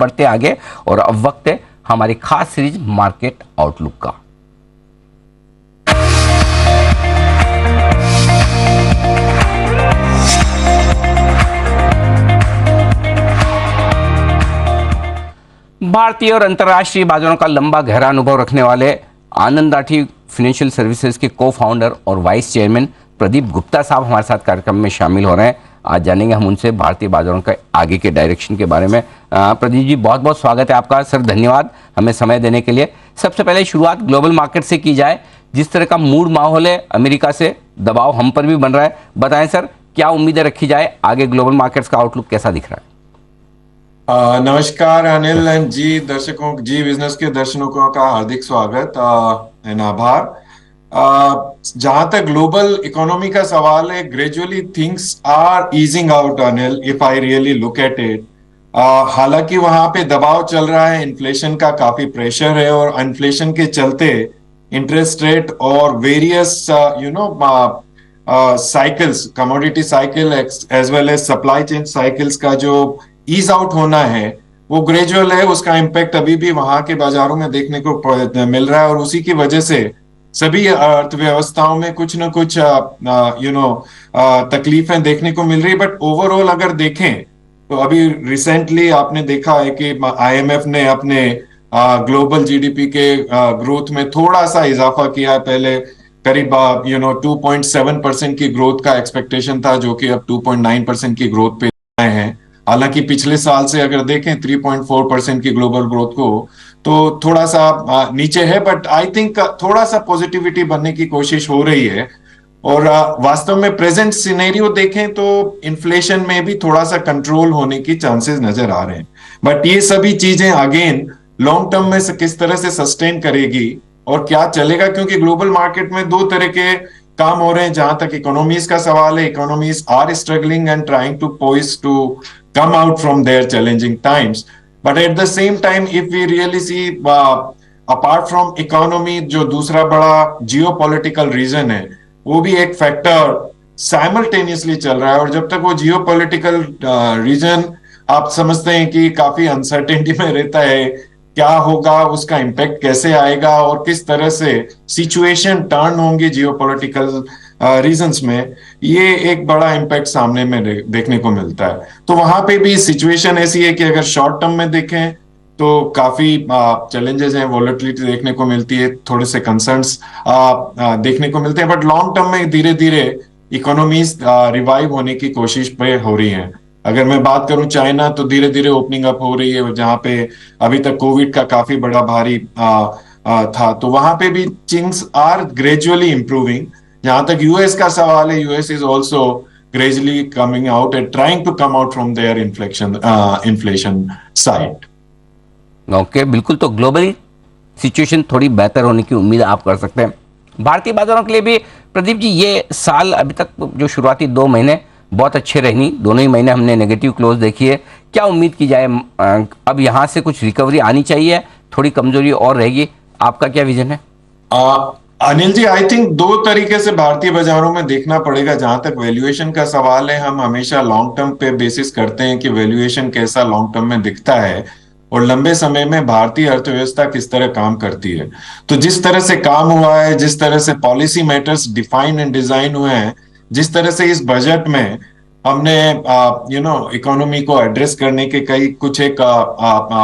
बढ़ते आगे और अब वक्त है हमारी खास सीरीज मार्केट आउटलुक का। भारतीय और अंतर्राष्ट्रीय बाजारों का लंबा गहरा अनुभव रखने वाले आनंद राठी फाइनेंशियल सर्विसेज के को फाउंडर और वाइस चेयरमैन प्रदीप गुप्ता साहब हमारे साथ कार्यक्रम में शामिल हो रहे हैं। आज जानेंगे हम उनसे भारतीय बाजारों के आगे के डायरेक्शन के बारे में। प्रदीप जी, बहुत बहुत स्वागत है आपका। सर, धन्यवाद हमें समय देने के लिए। सबसे पहले शुरुआत ग्लोबल मार्केट से की जाए। जिस तरह का मूड माहौल है, अमेरिका से दबाव हम पर भी बन रहा है, बताएं सर, क्या उम्मीदें रखी जाए आगे? ग्लोबल मार्केट्स का आउटलुक कैसा दिख रहा है? नमस्कार अनिल एंड जी, दर्शकों जी बिजनेस के दर्शकों का हार्दिक स्वागत एंड आभार। जहां तक ग्लोबल इकोनॉमी का सवाल है, gradually things are easing out Anil, if I really look at it. हालांकि वहां पे दबाव चल रहा है, इन्फ्लेशन का काफी प्रेशर है और इन्फ्लेशन के चलते इंटरेस्ट रेट और various cycles, commodity cycle as well as supply chain cycles का जो ईज आउट होना है वो ग्रेजुअल है। उसका इम्पैक्ट अभी भी वहां के बाजारों में देखने को मिल रहा है और उसी की वजह से सभी अर्थव्यवस्थाओं में कुछ न कुछ तकलीफें देखने को मिल रही है। बट ओवरऑल अगर देखें तो अभी रिसेंटली आपने देखा है कि आईएमएफ ने अपने ग्लोबल जीडीपी के ग्रोथ में थोड़ा सा इजाफा किया है। पहले करीब 2.7% की ग्रोथ का एक्सपेक्टेशन था, जो कि अब 2.9% की ग्रोथ पे आए हैं। हालांकि पिछले साल से अगर देखें 3.4% की ग्लोबल ग्रोथ को, तो थोड़ा सा नीचे है। बट आई थिंक थोड़ा सा पॉजिटिविटी बनने की कोशिश हो रही है। और वास्तव में प्रेजेंट सिनेरियो देखें तो इन्फ्लेशन में भी थोड़ा सा कंट्रोल होने की चांसेस नजर आ रहे हैं। बट ये सभी चीजें अगेन लॉन्ग टर्म में किस तरह से सस्टेन करेगी और क्या चलेगा, क्योंकि ग्लोबल मार्केट में दो तरह के काम हो रहे हैं। जहां तक इकोनॉमीज का सवाल है, economies are struggling and trying to poise to come out from their challenging times. But at the same time, if we really see, apart from economy, जो दूसरा बड़ा geopolitical reason है, वो भी एक फैक्टर साइमल्टेनियसली चल रहा है। और जब तक वो जियोपॉलिटिकल रीजन आप समझते हैं कि काफी अनसर्टेनिटी में रहता है, क्या होगा, उसका इम्पैक्ट कैसे आएगा और किस तरह से सिचुएशन टर्न होंगी जियोपॉलिटिकल रीजंस में, ये एक बड़ा इम्पैक्ट सामने में देखने को मिलता है। तो वहां पे भी सिचुएशन ऐसी है कि अगर शॉर्ट टर्म में देखें तो काफी चैलेंजेस हैं, वॉलेटिलिटी देखने को मिलती है, थोड़े से कंसर्न्स देखने को मिलते हैं। बट लॉन्ग टर्म में धीरे धीरे इकोनॉमीज रिवाइव होने की कोशिश पे हो रही हैं। अगर मैं बात करूं चाइना, तो धीरे धीरे ओपनिंग अप हो रही है, जहां पे अभी तक कोविड का काफी बड़ा भारी था। तो वहां पे भी थिंग्स आर ग्रेजुअली इंप्रूविंग। जहां तक यूएस का सवाल है, US is also gradually coming out and trying to come out from their inflation side. Okay, बिल्कुल। तो ग्लोबली सिचुएशन थोड़ी बेहतर होने की उम्मीद आप कर सकते हैं। भारतीय बाजारों के लिए भी प्रदीप जी, ये साल अभी तक जो शुरुआती 2 महीने बहुत अच्छे रहे नहीं, दोनों ही महीने हमने नेगेटिव क्लोज देखी है। क्या उम्मीद की जाए? अब यहाँ से कुछ रिकवरी आनी चाहिए, थोड़ी कमजोरी और रहेगी? आपका क्या विजन है? अनिल जी, आई थिंक दो तरीके से भारतीय बाजारों में देखना पड़ेगा। जहां तक वैल्यूएशन का सवाल है, हम हमेशा लॉन्ग टर्म पे बेसिस करते हैं कि वैल्यूएशन कैसा लॉन्ग टर्म में दिखता है और लंबे समय में भारतीय अर्थव्यवस्था किस तरह काम करती है। तो जिस तरह से काम हुआ है, जिस तरह से policy matters define and design हुए हैं, जिस तरह से इस बजट में हमने इकोनॉमी को एड्रेस करने के कुछ एक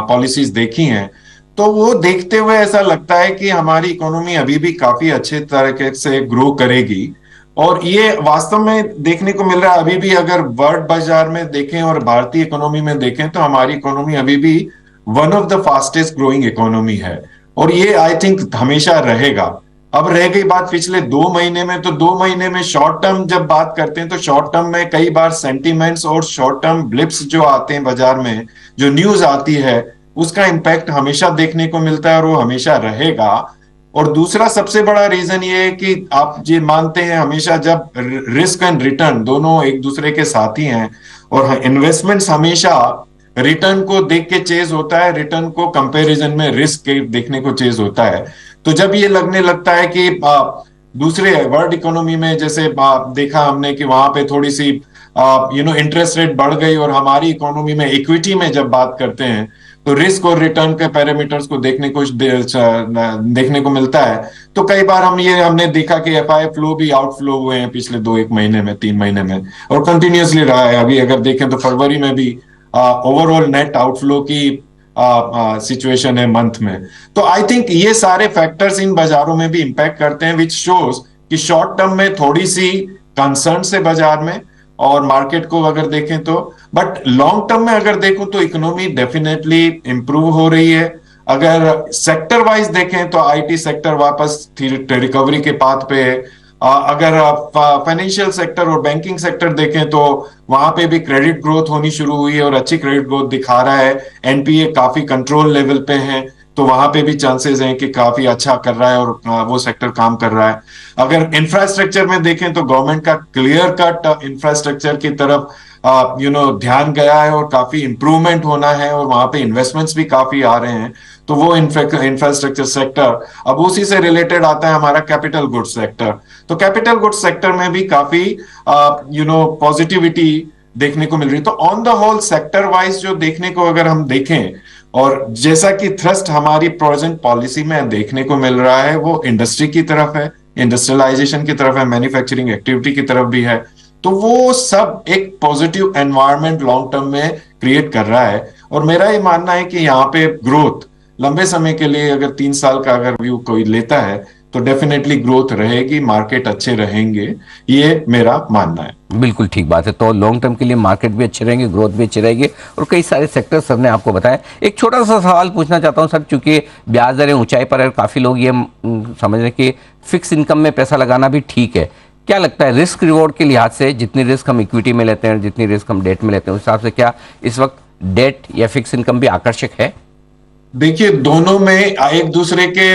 पॉलिसीज देखी हैं, तो वो देखते हुए ऐसा लगता है कि हमारी इकोनॉमी अभी भी काफी अच्छे तरीके से ग्रो करेगी। और ये वास्तव में देखने को मिल रहा है। अभी भी अगर वर्ल्ड बाजार में देखें और भारतीय इकोनॉमी में देखें, तो हमारी इकोनॉमी अभी भी one of the fastest growing economy है। और ये आई थिंक हमेशा रहेगा। अब रह गई बात पिछले 2 महीने में, तो 2 महीने में शॉर्ट टर्म जब बात करते हैं, तो शॉर्ट टर्म में कई बार सेंटीमेंट्स और शॉर्ट टर्म ब्लिप्स जो आते हैं बाजार में, जो न्यूज आती है, उसका इम्पैक्ट हमेशा देखने को मिलता है और वो हमेशा रहेगा। और दूसरा सबसे बड़ा रीजन ये है कि आप ये मानते हैं हमेशा, जब रिस्क एंड रिटर्न दोनों एक दूसरे के साथी हैं और इन्वेस्टमेंट्स हमेशा रिटर्न को देख के चेज होता है, रिटर्न को कंपैरिजन में रिस्क देखने को चेज होता है। तो जब ये लगने लगता है कि दूसरे वर्ल्ड इकोनॉमी में, जैसे देखा हमने कि वहां पे थोड़ी सी इंटरेस्ट रेट बढ़ गई और हमारी इकोनॉमी में इक्विटी में जब बात करते हैं तो रिस्क और रिटर्न के पैरामीटर्स को देखने को मिलता है। तो कई बार हमने देखा कि एफआई फ्लो भी आउटफ्लो हुए हैं पिछले 2 1 महीने में, 3 महीने में, और कंटिन्यूअसली रहा है। अभी अगर देखें तो फरवरी में भी ओवरऑल नेट आउटफ्लो की सिचुएशन है मंथ में। तो आई थिंक ये सारे फैक्टर्स इन बाजारों में भी इंपैक्ट करते हैं, विच शोज कि शॉर्ट टर्म में थोड़ी सी कंसर्न से बाजार में और मार्केट को अगर देखें तो, बट लॉन्ग टर्म में अगर देखूं तो इकोनॉमी डेफिनेटली इंप्रूव हो रही है। अगर सेक्टर वाइज देखें तो आईटी सेक्टर वापस रिकवरी के पाथ पे है। अगर आप फाइनेंशियल सेक्टर और बैंकिंग सेक्टर देखें तो वहां पे भी क्रेडिट ग्रोथ होनी शुरू हुई है और अच्छी क्रेडिट ग्रोथ दिखा रहा है। एनपीए काफी कंट्रोल लेवल पे है, तो वहां पे भी चांसेस हैं कि काफी अच्छा कर रहा है और वो सेक्टर काम कर रहा है। अगर इंफ्रास्ट्रक्चर में देखें तो गवर्नमेंट का क्लियर कट इंफ्रास्ट्रक्चर की तरफ ध्यान गया है और काफी इंप्रूवमेंट होना है और वहां पे इन्वेस्टमेंट्स भी काफी आ रहे हैं। तो वो इंफ्रास्ट्रक्चर सेक्टर, अब उसी से रिलेटेड आता है हमारा कैपिटल गुड्स सेक्टर। तो कैपिटल गुड्स सेक्टर में भी काफी पॉजिटिविटी देखने को मिल रही है। तो on the whole sector wise जो देखने को अगर हम देखें, और जैसा कि थ्रस्ट हमारी प्रेजेंट पॉलिसी में देखने को मिल रहा है, वो इंडस्ट्री की तरफ है, इंडस्ट्रियलाइजेशन की तरफ है, मैन्युफैक्चरिंग एक्टिविटी की तरफ भी है। तो वो सब एक पॉजिटिव एनवायरनमेंट लॉन्ग टर्म में क्रिएट कर रहा है। और मेरा ये मानना है कि यहाँ पे ग्रोथ लंबे समय के लिए, अगर 3 साल का अगर व्यू कोई लेता है, तो डेफिनेटली ग्रोथ रहेगी, मार्केट अच्छे रहेंगे, ये मेरा मानना है। बिल्कुल ठीक बात है। तो लॉन्ग टर्म के लिए मार्केट भी अच्छे रहेंगे, ग्रोथ भी अच्छी रहेगी, और कई सारे सेक्टर सर ने आपको बताया। एक छोटा सा सवाल पूछना चाहता हूं सर, चूंकि ब्याज दरें ऊंचाई पर है, काफ़ी लोग ये समझ रहे हैं कि फिक्स इनकम में पैसा लगाना भी ठीक है। क्या लगता है रिस्क रिवॉर्ड के लिहाज से, जितनी रिस्क हम इक्विटी में लेते हैं, जितनी रिस्क हम डेट में लेते हैं, उस हिसाब से क्या इस वक्त डेट या फिक्स इनकम भी आकर्षक है? देखिए, दोनों में एक दूसरे के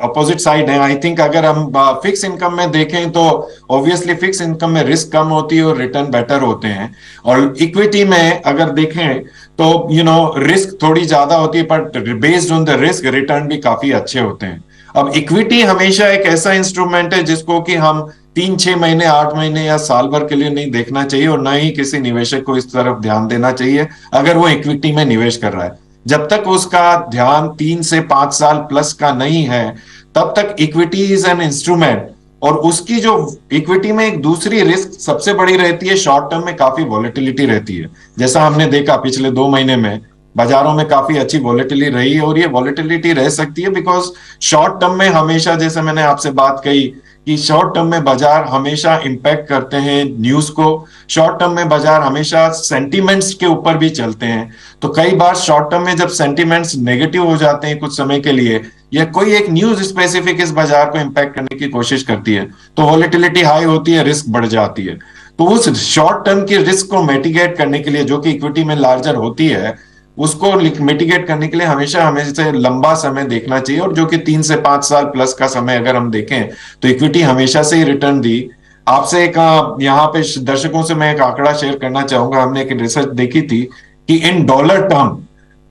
अपोजिट साइड है। आई थिंक अगर हम फिक्स इनकम में देखें तो ऑब्वियसली फिक्स इनकम में रिस्क कम होती है और रिटर्न बेटर होते हैं। और इक्विटी में अगर देखें तो रिस्क थोड़ी ज्यादा होती है, पर based on the risk return भी काफी अच्छे होते हैं। अब इक्विटी हमेशा एक ऐसा इंस्ट्रूमेंट है जिसको कि हम 3 6 महीने, 8 महीने या साल भर के लिए नहीं देखना चाहिए, और ना ही किसी निवेशक को इस तरफ ध्यान देना चाहिए अगर वो इक्विटी में निवेश कर रहा है। जब तक उसका ध्यान 3 से 5 साल प्लस का नहीं है, तब तक इक्विटी इज एन इंस्ट्रूमेंट। और उसकी जो इक्विटी में एक दूसरी रिस्क सबसे बड़ी रहती है, शॉर्ट टर्म में काफी वॉलेटिलिटी रहती है। जैसा हमने देखा पिछले 2 महीने में बाजारों में काफी अच्छी वॉलेटिलिटी रही है, और ये वॉलेटिलिटी रह सकती है बिकॉज शॉर्ट टर्म में हमेशा, जैसे मैंने आपसे बात कही कि शॉर्ट टर्म में बाजार हमेशा इंपैक्ट करते हैं न्यूज को। शॉर्ट टर्म में बाजार हमेशा सेंटीमेंट्स के ऊपर भी चलते हैं। तो कई बार शॉर्ट टर्म में जब सेंटीमेंट्स नेगेटिव हो जाते हैं कुछ समय के लिए, या कोई एक न्यूज स्पेसिफिक इस बाजार को इंपैक्ट करने की कोशिश करती है, तो वॉलेटिलिटी हाई होती है, रिस्क बढ़ जाती है। तो उस शॉर्ट टर्म की रिस्क को मिटिगेट करने के लिए, जो कि इक्विटी में लार्जर होती है, उसको मिटिगेट करने के लिए हमेशा हमें लंबा समय देखना चाहिए। और जो कि 3 से 5 साल प्लस का समय अगर हम देखें तो इक्विटी हमेशा से ही रिटर्न दी। आपसे एक यहाँ पे दर्शकों से मैं एक आंकड़ा शेयर करना चाहूंगा। हमने एक रिसर्च देखी थी कि इन डॉलर टर्म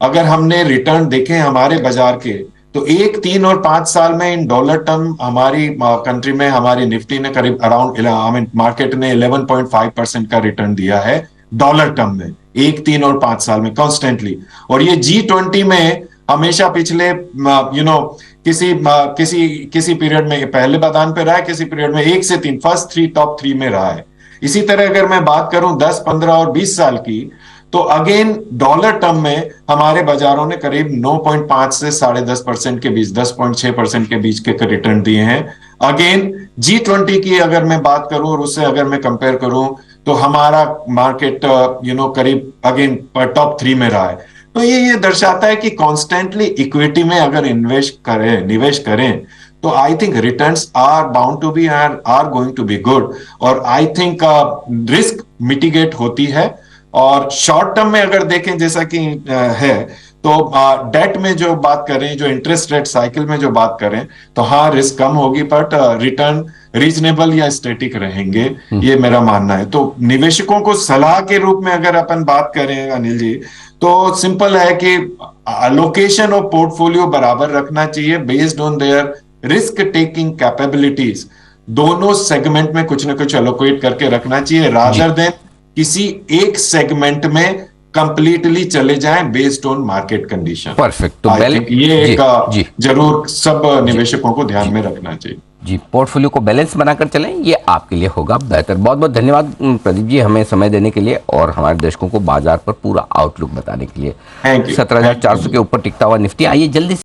अगर हमने रिटर्न देखे हमारे बाजार के, तो 1 3 और 5 साल में इन डॉलर टर्म हमारी कंट्री में हमारी निफ्टी ने करीब अराउंड मार्केट ने 11.5% का रिटर्न दिया है डॉलर टर्म में, 1 3 और 5 साल में कॉन्स्टेंटली। और ये G20 में हमेशा पिछले किसी पीरियड में पहले मैदान पे रहा है, किसी पीरियड में 1 से 3 फर्स्ट 3 टॉप 3 में रहा है। इसी तरह अगर मैं बात करूं 10 15 और 20 साल की, तो अगेन डॉलर टर्म में हमारे बाजारों ने करीब 9.5 से 10.5% के बीच, 10.6% के बीच के रिटर्न दिए हैं। अगेन G20 की अगर मैं बात करूं और उससे अगर मैं कंपेयर करूं, तो हमारा मार्केट करीब अगेन टॉप 3 में रहा है। तो ये दर्शाता है कि कॉन्स्टेंटली इक्विटी में अगर निवेश करें, तो I think returns are bound to be are going to be good. और आई थिंक रिस्क मिटिगेट होती है। और शॉर्ट टर्म में अगर देखें, जैसा कि है, तो डेट में जो बात करें, जो इंटरेस्ट रेट साइकिल में जो बात करें, तो हाँ रिस्क कम होगी, बट रिटर्न रीजनेबल या स्टेटिक रहेंगे, ये मेरा मानना है। तो निवेशकों को सलाह के रूप में अगर अपन बात करें अनिल जी, तो सिंपल है कि अलोकेशन ऑफ पोर्टफोलियो बराबर रखना चाहिए based on their risk taking capabilities. दोनों सेगमेंट में कुछ ना कुछ अलोकेट करके रखना चाहिए, रादर देन किसी एक सेगमेंट में कंप्लीटली चले जाएं based on market condition. Perfect. तो आई थिंक ये जी, एक जी, जरूर सब निवेशकों को ध्यान में रखना चाहिए। जी, पोर्टफोलियो को बैलेंस बनाकर चलें, ये आपके लिए होगा बेहतर। बहुत बहुत धन्यवाद प्रदीप जी, हमें समय देने के लिए और हमारे दर्शकों को बाजार पर पूरा आउटलुक बताने के लिए। Thank you. 17,400 के ऊपर टिकता हुआ निफ्टी, आइए जल्दी से